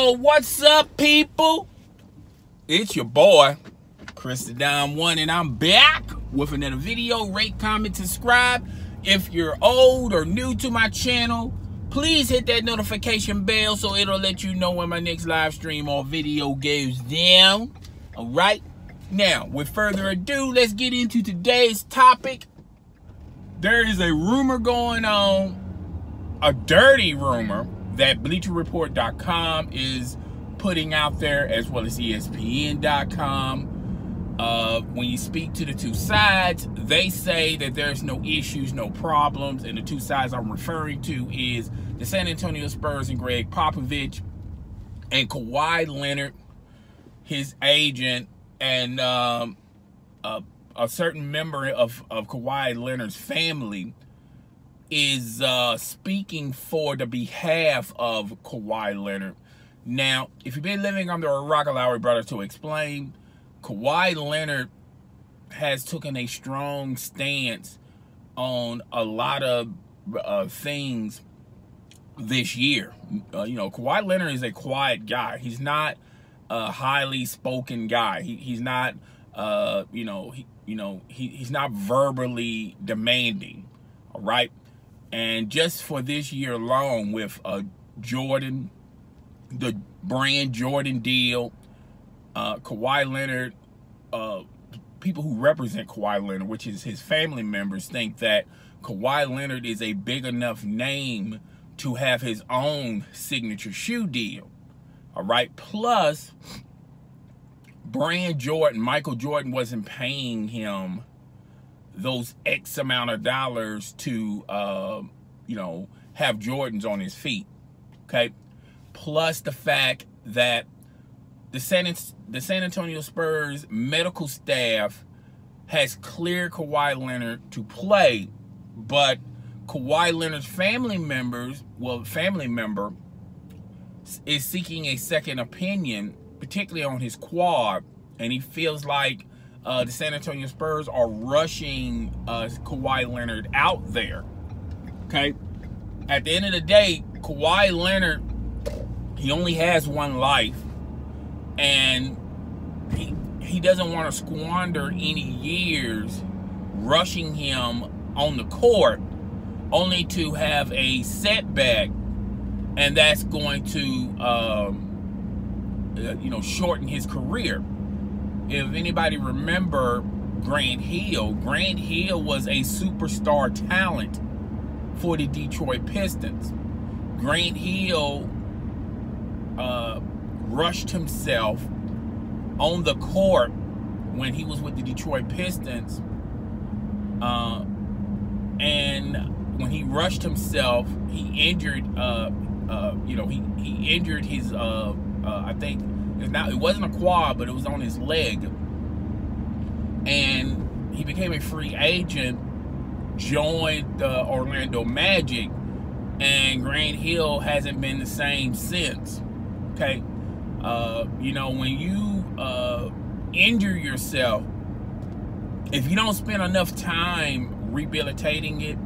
Yo, what's up, people? It's your boy, Chris the Dime One, and I'm back with another video. Rate, comment, subscribe. If you're old or new to my channel, please hit that notification bell so it'll let you know when my next live stream or video goes down. All right. Now, with further ado, let's get into today's topic. There is a rumor going on, a dirty rumor, that BleacherReport.com is putting out there, as well as ESPN.com. When you speak to the two sides, they say that there's no issues, no problems, and the two sides I'm referring to is the San Antonio Spurs and Gregg Popovich, and Kawhi Leonard, his agent, and a certain member of Kawhi Leonard's family is speaking for the behalf of Kawhi Leonard. Now, if you've been living under a rock, allow your brother to explain. Kawhi Leonard has taken a strong stance on a lot of things this year. Kawhi Leonard is a quiet guy. He's not a highly spoken guy. He's not, he's not verbally demanding. All right. And just for this year alone, with Jordan, the brand Jordan deal, Kawhi Leonard, people who represent Kawhi Leonard, which is his family members, think that Kawhi Leonard is a big enough name to have his own signature shoe deal. All right. Plus, brand Jordan, Michael Jordan, wasn't paying him those X amount of dollars to, have Jordans on his feet. Okay. Plus the fact that the San Antonio Spurs medical staff has cleared Kawhi Leonard to play, but Kawhi Leonard's family member is seeking a second opinion, particularly on his quad, and he feels like the San Antonio Spurs are rushing Kawhi Leonard out there. Okay? At the end of the day, Kawhi Leonard, he only has one life, and he doesn't want to squander any years rushing him on the court only to have a setback, and that's going to shorten his career. If anybody remember Grant Hill was a superstar talent for the Detroit Pistons. Grant Hill rushed himself on the court when he was with the Detroit Pistons, and when he rushed himself, he injured he injured his I think it wasn't a quad, but it was on his leg, and he became a free agent, joined the Orlando Magic, and Grant Hill hasn't been the same since. Okay. When you injure yourself, if you don't spend enough time rehabilitating it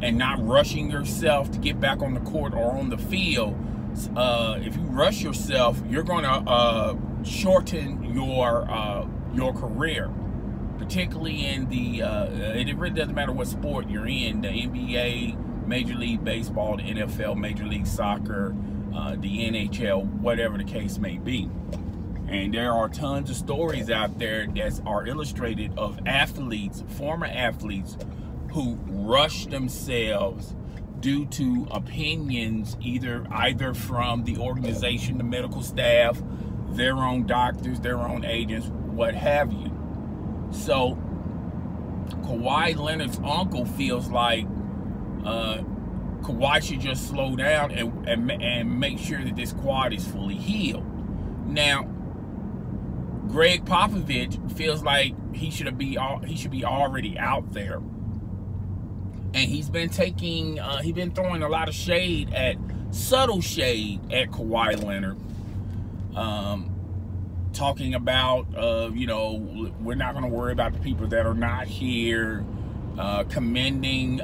and not rushing yourself to get back on the court or on the field, if you rush yourself, you're going to shorten your career, particularly in the it really doesn't matter what sport you're in, the NBA, Major League Baseball, the NFL, Major League Soccer, the NHL, whatever the case may be. And there are tons of stories out there that are illustrated of athletes, former athletes, who rush themselves due to opinions either from the organization, the medical staff, their own doctors, their own agents, what have you. So Kawhi Leonard's uncle feels like Kawhi should just slow down and make sure that this quad is fully healed. Now, Gregg Popovich feels like he should be already out there, and he's been throwing a lot of subtle shade at Kawhi Leonard, talking about we're not going to worry about the people that are not here, commending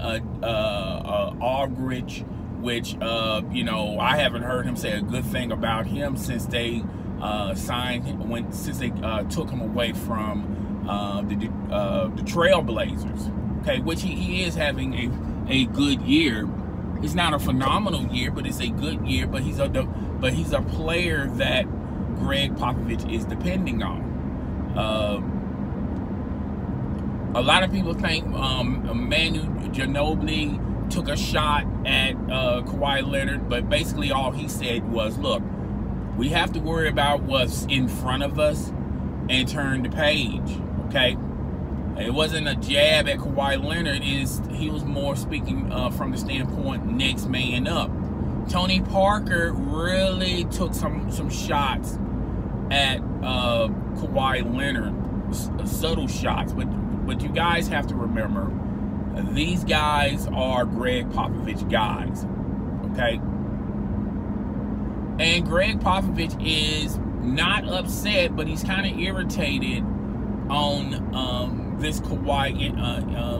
Aldridge which, you know, I haven't heard him say a good thing about him since they signed him, since they took him away from the Trailblazers. Okay, which he is having a good year. It's not a phenomenal year, but it's a good year. But he's a player that Gregg Popovich is depending on. A lot of people think Manu Ginobili took a shot at Kawhi Leonard, but basically all he said was, look, we have to worry about what's in front of us and turn the page, okay? It wasn't a jab at Kawhi Leonard. He was more speaking from the standpoint next man up. Tony Parker really took some shots at Kawhi Leonard, subtle shots, but you guys have to remember, these guys are Gregg Popovich guys, okay? And Gregg Popovich is not upset, but he's kind of irritated on this Kawhi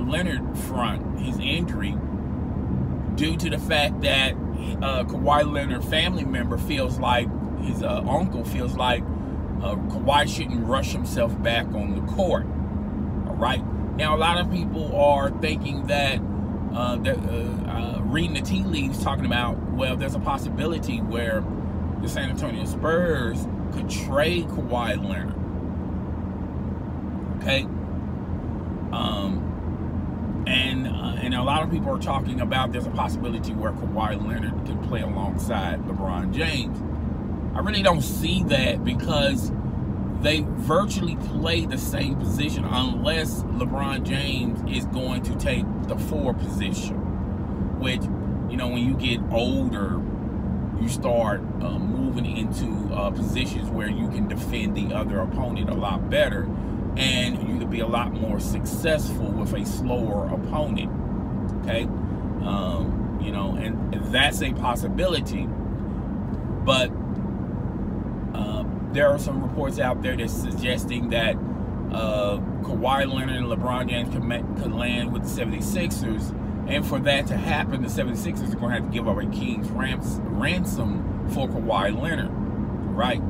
Leonard front, his injury, due to the fact that Kawhi Leonard family member feels like, his uncle feels like Kawhi shouldn't rush himself back on the court. All right. Now, a lot of people are thinking that, reading the tea leaves, talking about, well, there's a possibility where the San Antonio Spurs could trade Kawhi Leonard. Okay. And a lot of people are talking about there's a possibility where Kawhi Leonard could play alongside LeBron James. I really don't see that, because they virtually play the same position unless LeBron James is going to take the 4 position, which, you know, when you get older, you start moving into positions where you can defend the other opponent a lot better, and you could be a lot more successful with a slower opponent, okay? You know, and that's a possibility, but there are some reports out there that's suggesting that Kawhi Leonard and LeBron James could land with the 76ers, and for that to happen, the 76ers are going to have to give up a king's ransom for Kawhi Leonard, right?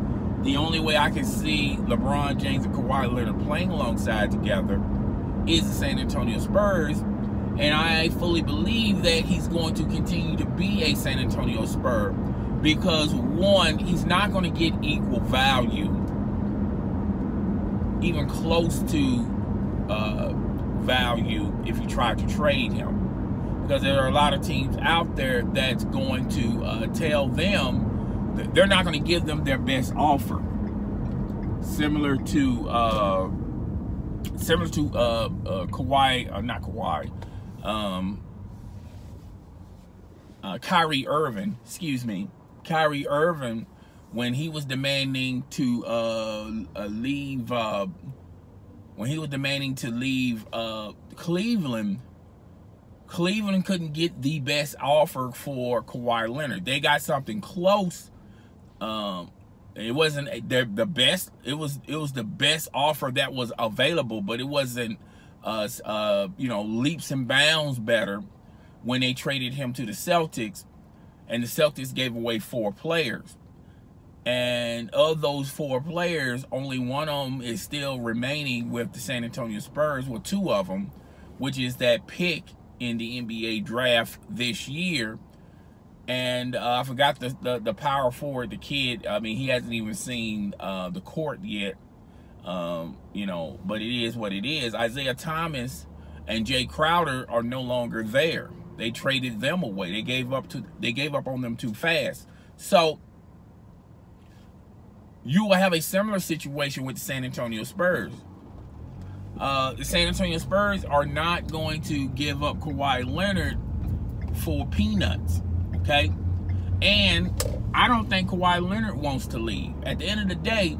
The only way I can see LeBron James and Kawhi Leonard playing alongside together is the San Antonio Spurs, and I fully believe that he's going to continue to be a San Antonio Spur, because, one, he's not going to get equal value, even close to value, if you try to trade him. Because there are a lot of teams out there that's going to tell them that they're not going to give them their best offer. Similar to Kawhi, not Kawhi, Kyrie Irving, excuse me. Kyrie Irving, when he was demanding to leave Cleveland, Cleveland couldn't get the best offer for Kawhi Leonard. They got something close. It wasn't the best. It was the best offer that was available, but it wasn't you know, leaps and bounds better when they traded him to the Celtics. And the Celtics gave away 4 players. And of those 4 players, only one of them is still remaining with the San Antonio Spurs, well, 2 of them, which is that pick in the NBA draft this year. And I forgot the power forward, the kid. I mean, he hasn't even seen the court yet. You know, but it is what it is. Isaiah Thomas and Jay Crowder are no longer there. They traded them away. They gave up on them too fast. So you will have a similar situation with the San Antonio Spurs. The San Antonio Spurs are not going to give up Kawhi Leonard for peanuts, okay? And I don't think Kawhi Leonard wants to leave. At the end of the day,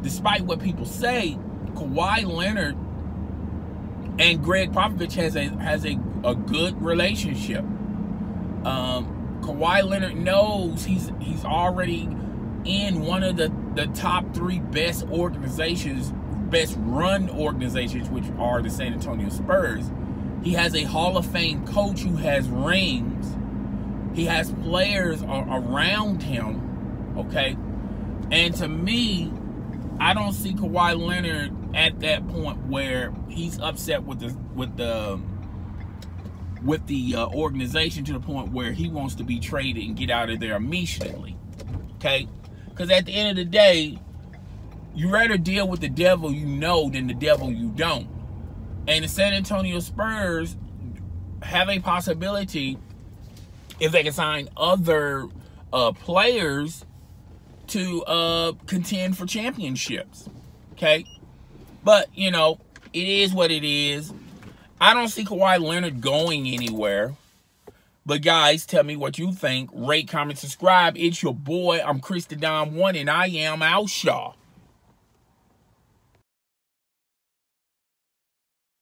despite what people say, Kawhi Leonard and Gregg Popovich has a good relationship. Kawhi Leonard knows he's already in one of the top 3 best organizations, best run organizations, which are the San Antonio Spurs. He has a Hall of Fame coach who has rings. He has players around him, okay? And to me, I don't see Kawhi Leonard at that point where he's upset with the organization to the point where he wants to be traded and get out of there immediately, okay? Because at the end of the day, you rather deal with the devil you know than the devil you don't. And the San Antonio Spurs have a possibility, if they can sign other players, to contend for championships, okay? But, you know, it is what it is. I don't see Kawhi Leonard going anywhere. But, guys, tell me what you think. Rate, comment, subscribe. It's your boy. I'm Chris the Dom 1, and I am Outshaw.